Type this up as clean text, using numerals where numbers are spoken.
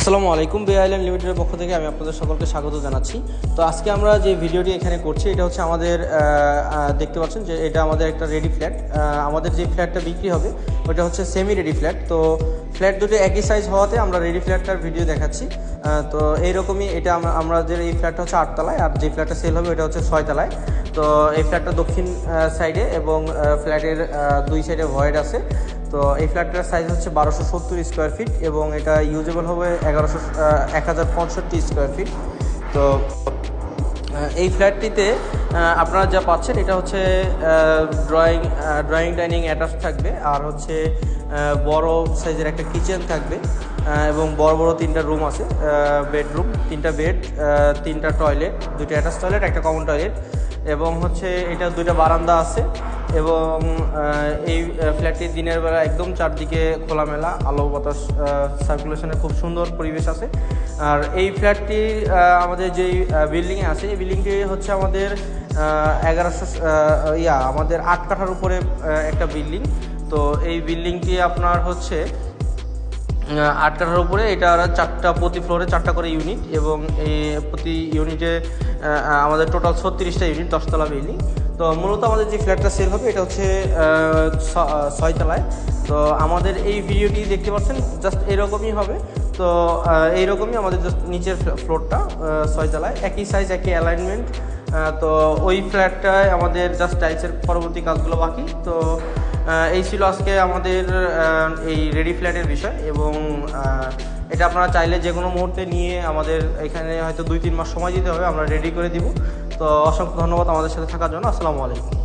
আসসালামু আলাইকুম। বে আইল্যান্ড লিমিটেডের পক্ষ থেকে আমি আপনাদের সকলকে স্বাগত জানাচ্ছি। তো আজকে আমরা যে ভিডিওটি এখানে করছি এটা হচ্ছে আমাদের দেখতে পাচ্ছেন যে এটা আমাদের একটা রেডি ফ্ল্যাট। আমাদের যে ফ্ল্যাটটা বিক্রি হবে ওটা হচ্ছে সেমি রেডি ফ্ল্যাট। তো ফ্ল্যাট দুটো একই সাইজ হওয়াতে আমরা রেডি ফ্ল্যাটটার ভিডিও দেখাচ্ছি। তো এইরকমই এটা আমাদের এই ফ্ল্যাটটা হচ্ছে 8 তলায়, আর যে ফ্ল্যাটটা সেল হবে ওটা হচ্ছে 6 তলায়। তো এই ফ্ল্যাটটা দক্ষিণ সাইডে এবং ফ্ল্যাটের দুই সাইডে ভয়েড আছে। তো এই ফ্ল্যাটটার সাইজ হচ্ছে 1270 স্কোয়ার ফিট এবং এটা ইউজেবল হবে 1065 স্কোয়ার ফিট। তো এই ফ্ল্যাটটিতে আপনারা যা পাচ্ছেন এটা হচ্ছে ড্রয়িং ডাইনিং অ্যাটাচ থাকবে, আর হচ্ছে বড় সাইজের একটা কিচেন থাকবে এবং বড় বড় 3টা রুম আছে, বেডরুম, 3টা বেড, 3টা টয়লেট, 2টা অ্যাটাচ টয়লেট, একটা কমন টয়লেট, এবং হচ্ছে এটা 2টা বারান্দা আছে। এবং এই ফ্ল্যাটটি দিনের বেলা একদম চারদিকে খোলামেলা, আলো বাতাস সার্কুলেশনের খুব সুন্দর পরিবেশ আছে। আর এই ফ্ল্যাটটি আমাদের যেই বিল্ডিংয়ে আছে এই বিল্ডিংটি হচ্ছে আমাদের 8 কাঠার উপরে একটা বিল্ডিং। তো এই বিল্ডিংটি আপনার হচ্ছে 8 কাঠার উপরে, এটা প্রতি ফ্লোরে 4টা করে ইউনিট, এবং এই প্রতি ইউনিটে আমাদের টোটাল 36টা ইউনিট, 10তলা বিল্ডিং। তো মূলত আমাদের যে ফ্ল্যাটটা সেল হবে এটা হচ্ছে 6 তলায়। তো আমাদের এই ভিডিওটি দেখতে পাচ্ছেন জাস্ট এরকমই হবে। তো এইরকমই আমাদের জাস্ট নিচের ফ্লোরটা 6 তলায়, একই সাইজ, একই অ্যালাইনমেন্ট। তো ওই ফ্ল্যাটটায় আমাদের জাস্ট টাইলসের পরবর্তী কাজগুলো বাকি। তো এই ছিল আজকে আমাদের এই রেডি ফ্ল্যাটের বিষয়, এবং এটা আপনারা চাইলে যে কোনো মুহূর্তে নিয়ে আমাদের এখানে হয়তো 2-3 মাস সময় দিতে হবে, আমরা রেডি করে দিব। তো অসংখ্য ধন্যবাদ আমাদের সাথে থাকার জন্য। আসসালামু আলাইকুম।